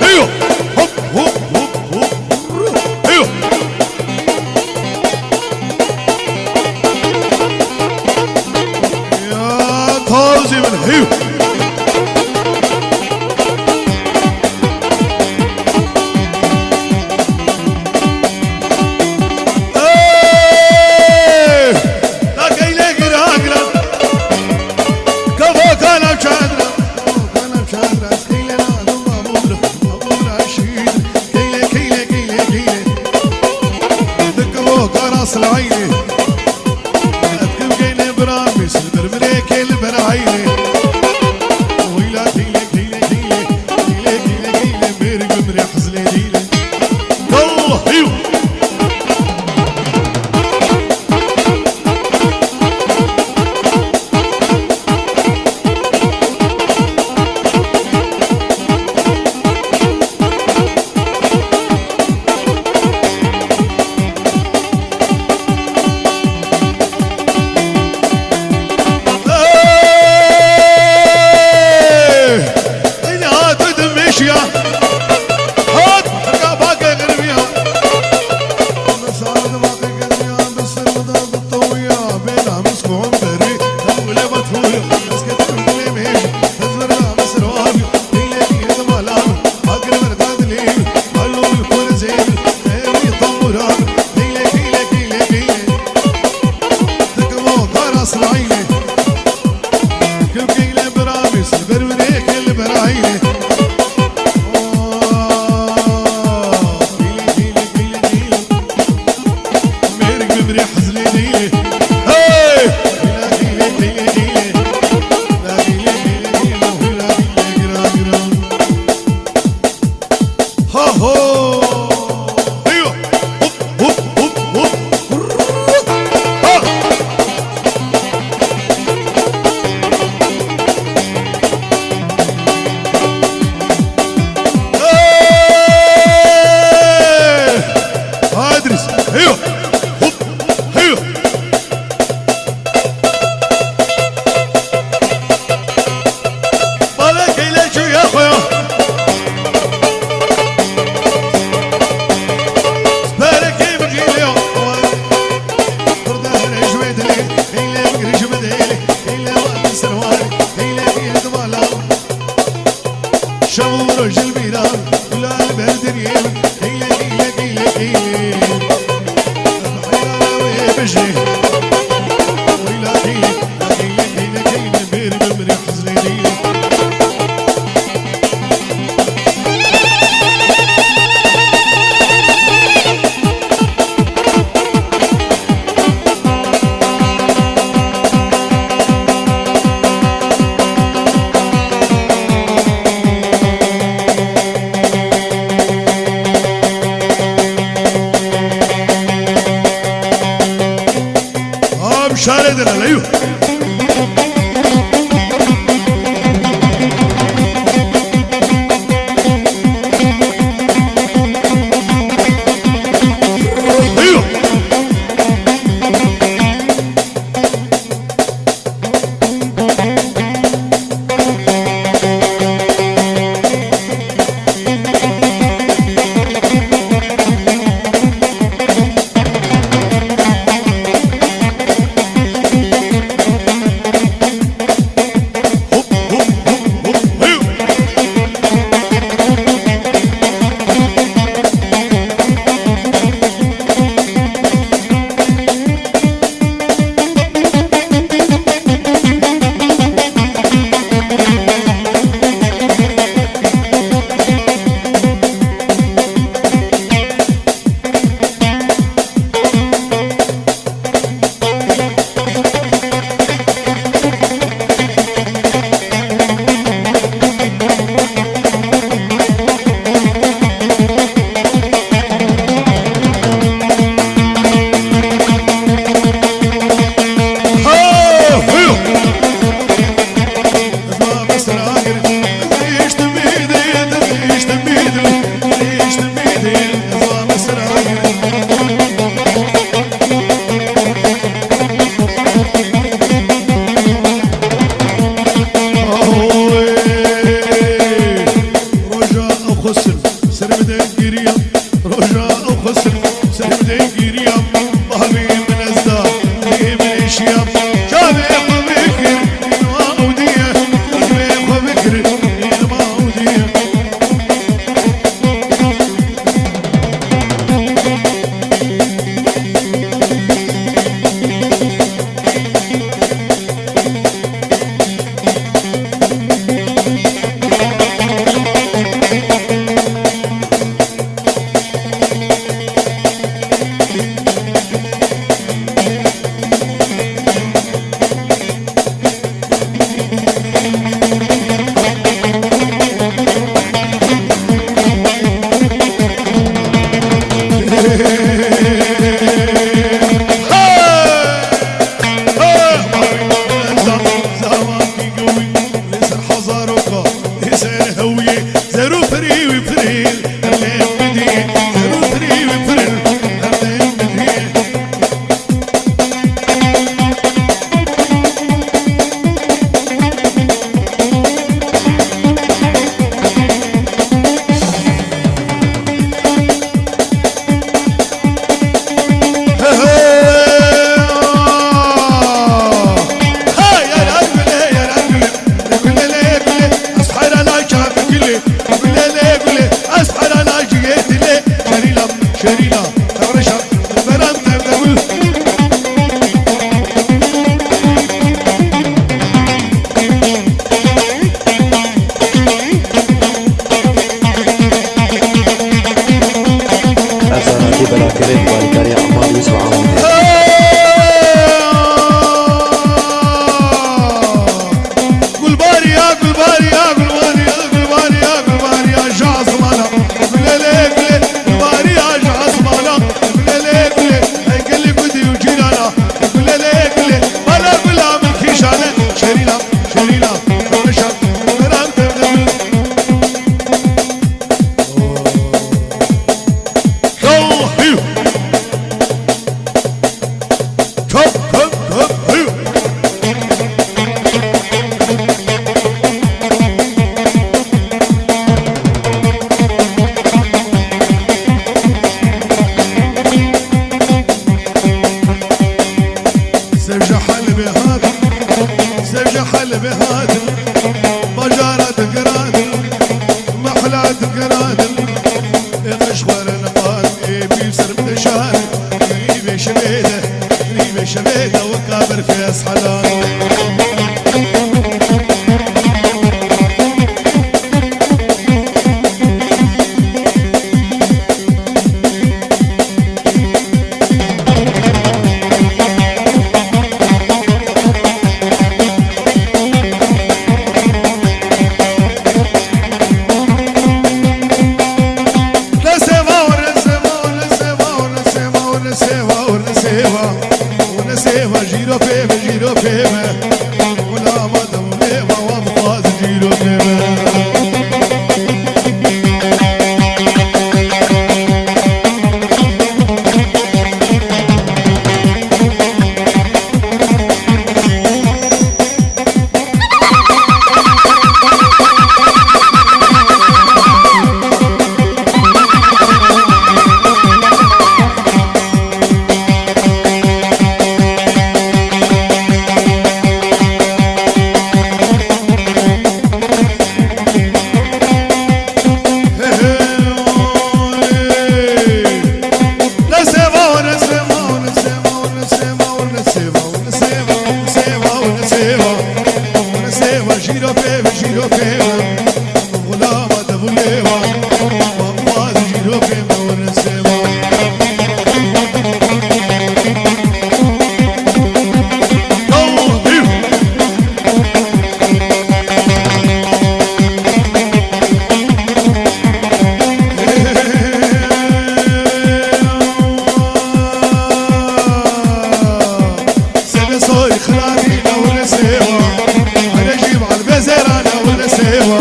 ايوه هوب هوب هوب هوب ايوه يا طازي من ايوه شاردنا ايوه زين هوية زرو فري وفري اللي بدي زرو فري وفري اللي بدي شرينا تغرشا البرام تبدأ أسرى بلا كريم والكريم عمار يوسف عمار قل باري يا قل باري يا قل باري يا قل باري يا قل باري يا شعص مانا قل لي قل باري يا شعص مانا قل لي قل قل لي قدي وجيرانا قل لي قل بلا بلا من كيشانه شرينا شرينا تغرشا البرام تبدأ زوجة حل بهذا زوجة حل بهذا بجارة القرادل محلات القرادل غشوار النقال بيسر بتشار غريبة شبيدة غريبة شبيدة وكابر في أصحلان ونسيبها جيرو فيما جيرو فيما ولا مدام فيما وابقاز جيرو فيما جيرو فيما جيرو فيما غلامة ابو الليوة وابقاز جيرو فيما ونسيما سبي خلانينا ونسيما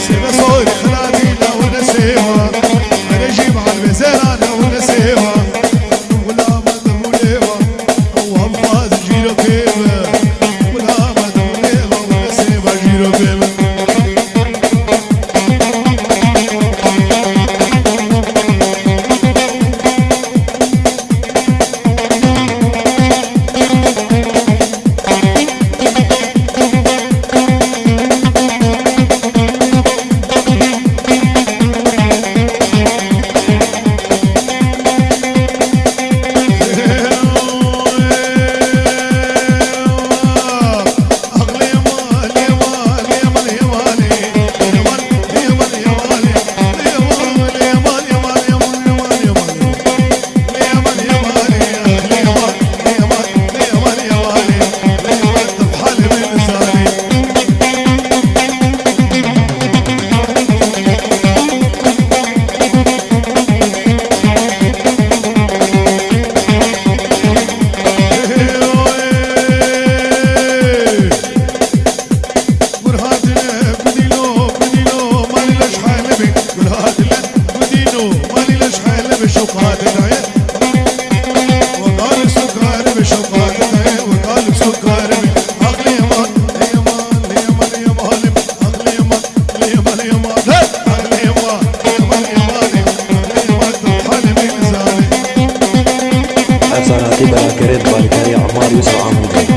سيبا صوري خلانينا ونسيما نجيب على البزيران بشوقات العين وقال سكر بشوقات العين وقال سكر عقلي يمان يمان يمان يمان عقلي يمان يمان يمان عقلي يمان يمان يمان يمان تطحن بميزاني حسن عتيبة كريم بالكاري عمار يوسف عمودي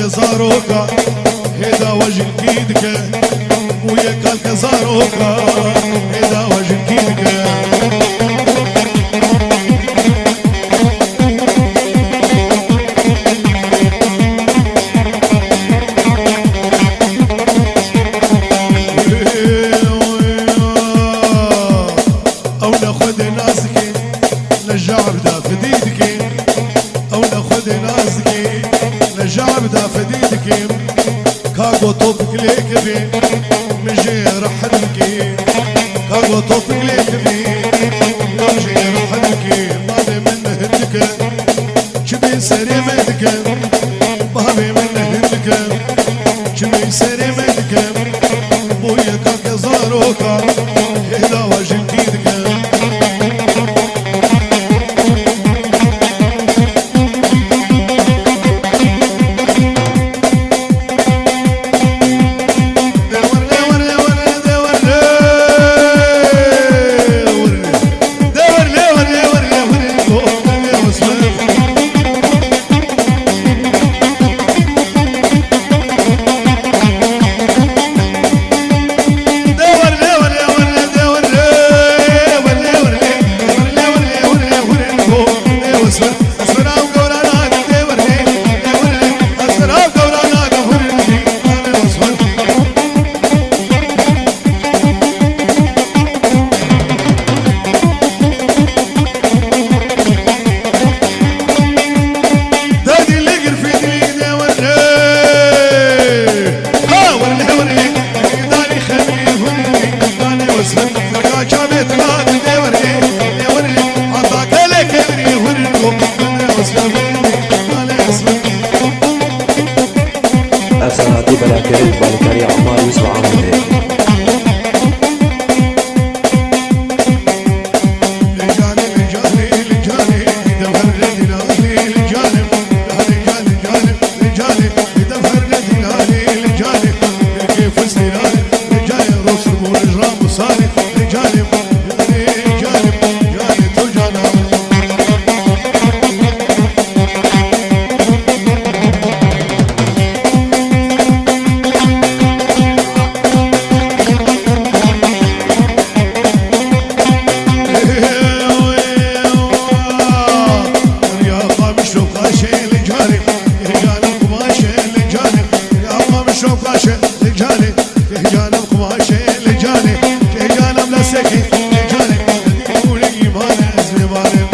زاروكا هدا وجه كيدك ويا كالك زاروكا هدا وجه كيدك او ناخذ ناسك للجعر دا فديدك او ناخذ ناسك للجعر دا فديدك كاغو توبك ليك بي مجي رحلك كاغو توبك ليك بي مجي رحلك مالي من هدك شبي سري مدك مالي من هدك شبي سري مدك بويا كاك زاروكا هدا وجه كيدك لجانب قماشي لجاني لجانب لسكي لجاني يقول ايمان اسمي مالي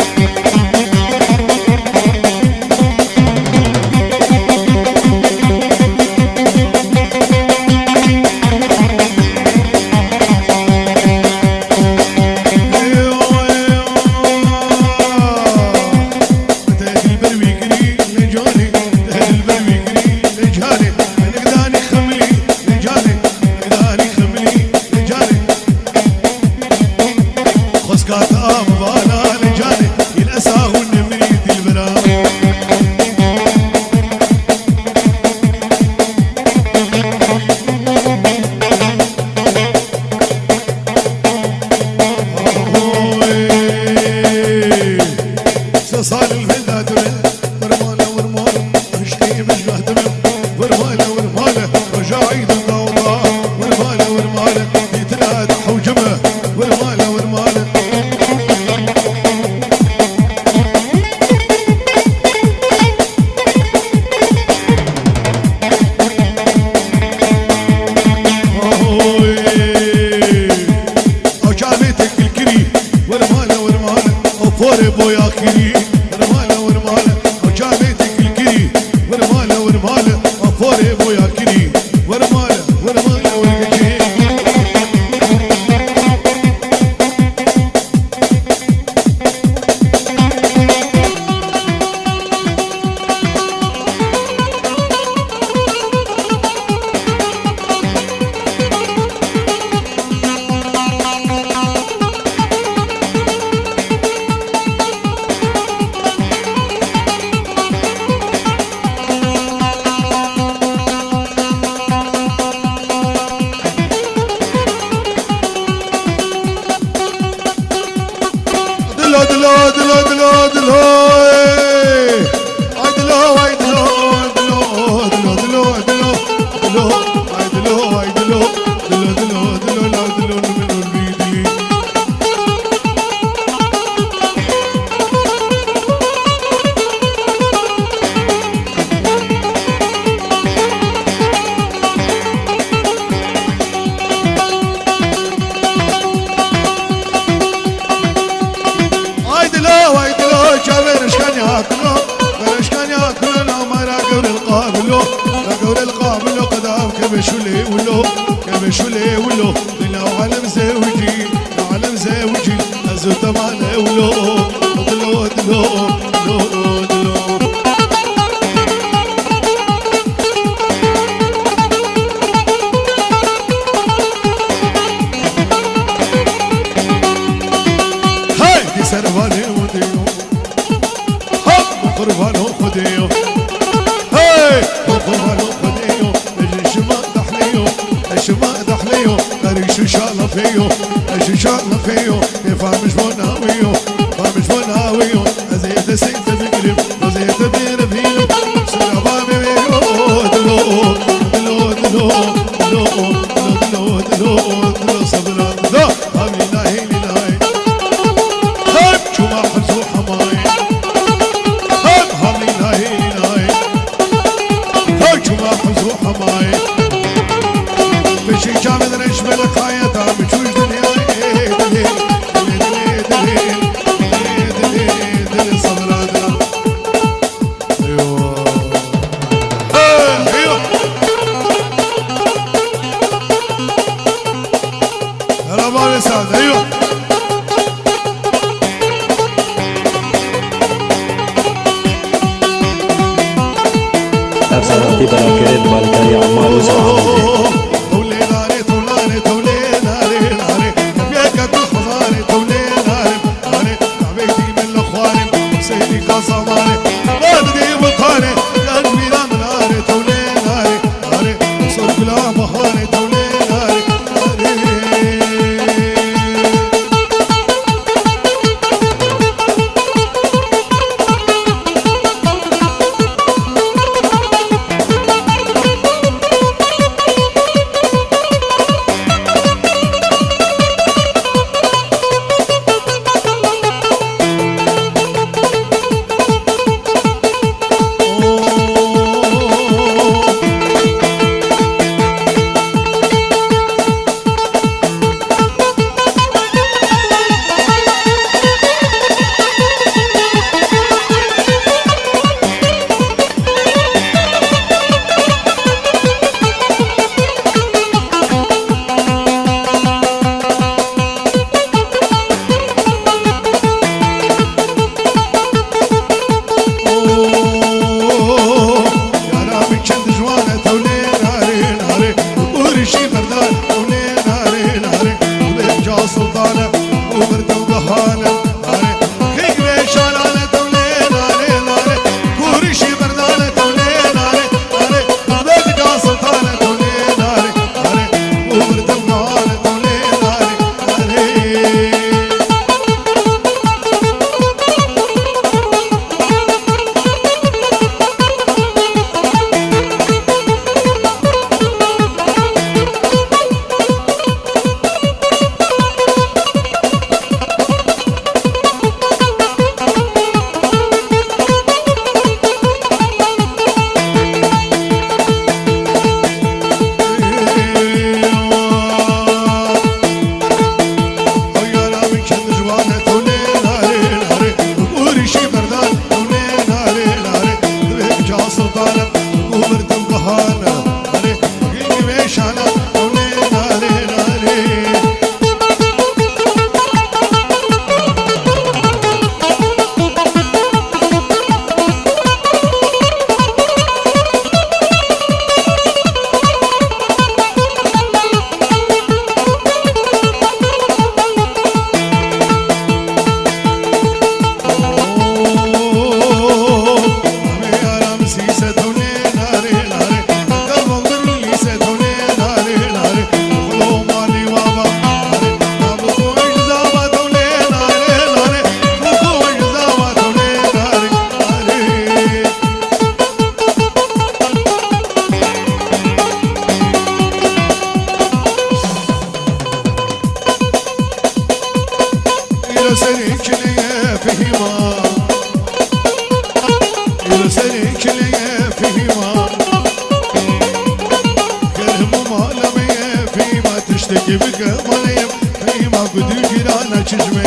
كيفك ظليم فيما قد جيرانا تشجمي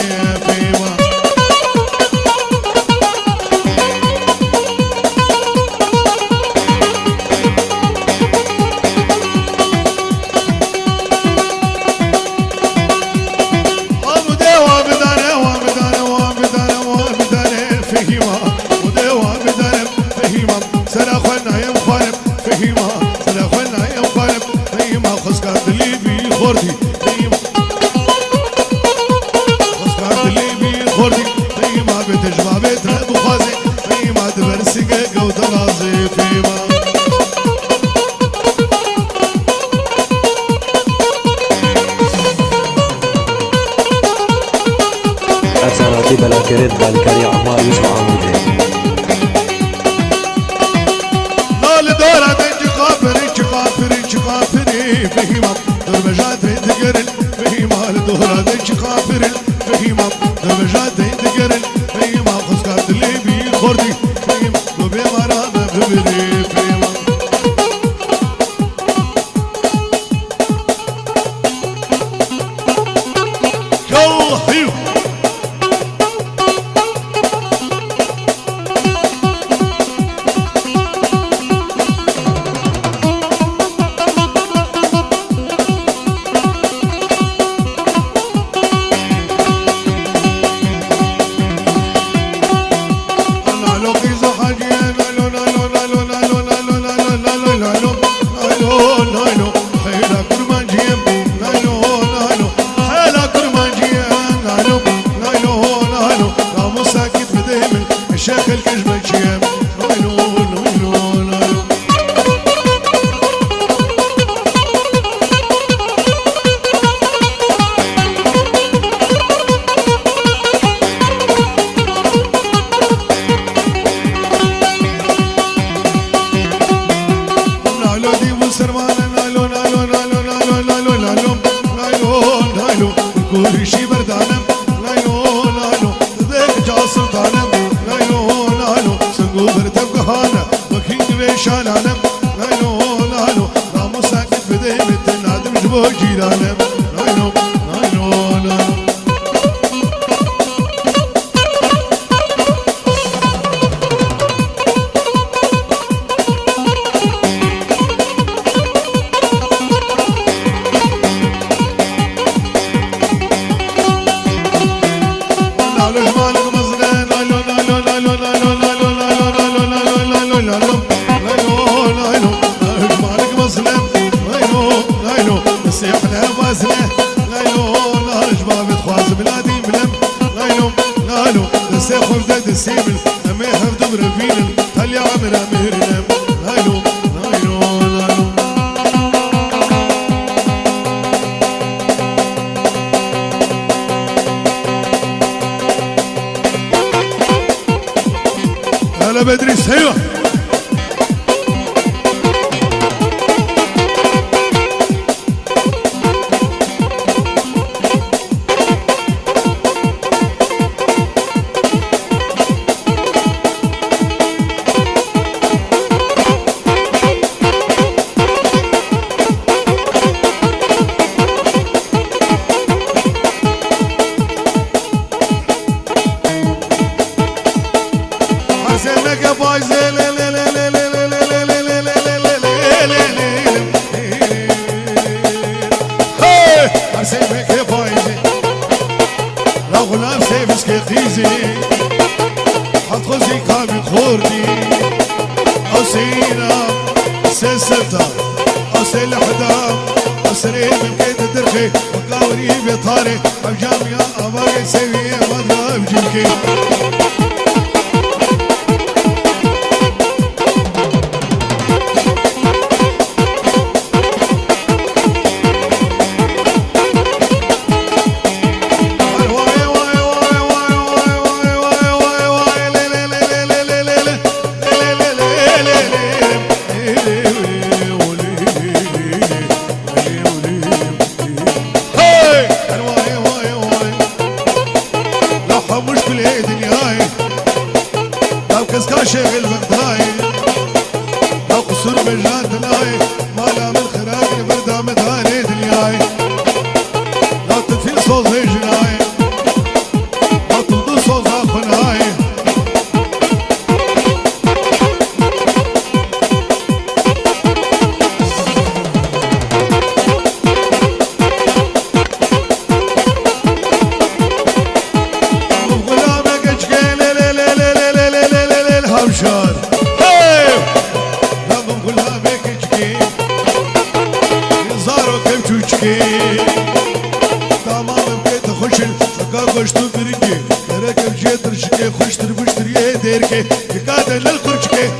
فيما أرسناتي بلا كريت بالكاري عمار يوسف عمودي لا لدورة انت قافري فهيما دربجات تقرن فهيما لدورة انت قافري فهيما دربجات تقرن فهيما خسكات اللي بي خردي فهيما وبي مرامة ببري فهيما يلا هيو الشيخ الكشمشيم نايلو نايلو نايلو نايلو دي مسرمانة نايلو نايلو نايلو نايلو نايلو نايلو نايلو نايلو كل شي بردانم نايلو نايلو ذيك جا سلطانم هانا وكين بيشان عنم نايلو نايلو رامو ساكت بديمت نادم جبو جيرانم نايلو نايلو نايلو نايلو جمالك مزرين نايلو نايلو نايلو نايلو سيحنا وازله لايلو نهار جباب تخواز بلادي ملم لايلو لايلو نسيخ وفداد السيبل امي حفظ برفيل تالي عمر امير نم لايلو لايلو لايلو هلا بدري سيوه غلام سيفس كيزي حط خوزي كامل خوردي او سينا سلسلتا او سلحدا او سرير من كيد درخي وقاوري بطاري او جامية اباقي سيوية مدرب جيكي مش بالهيد النهاية تمام بكيت خوشن فكا خوشتو بريكي راكب جيتر شكي خوشتر بشتر يديركي كادا للخرجكي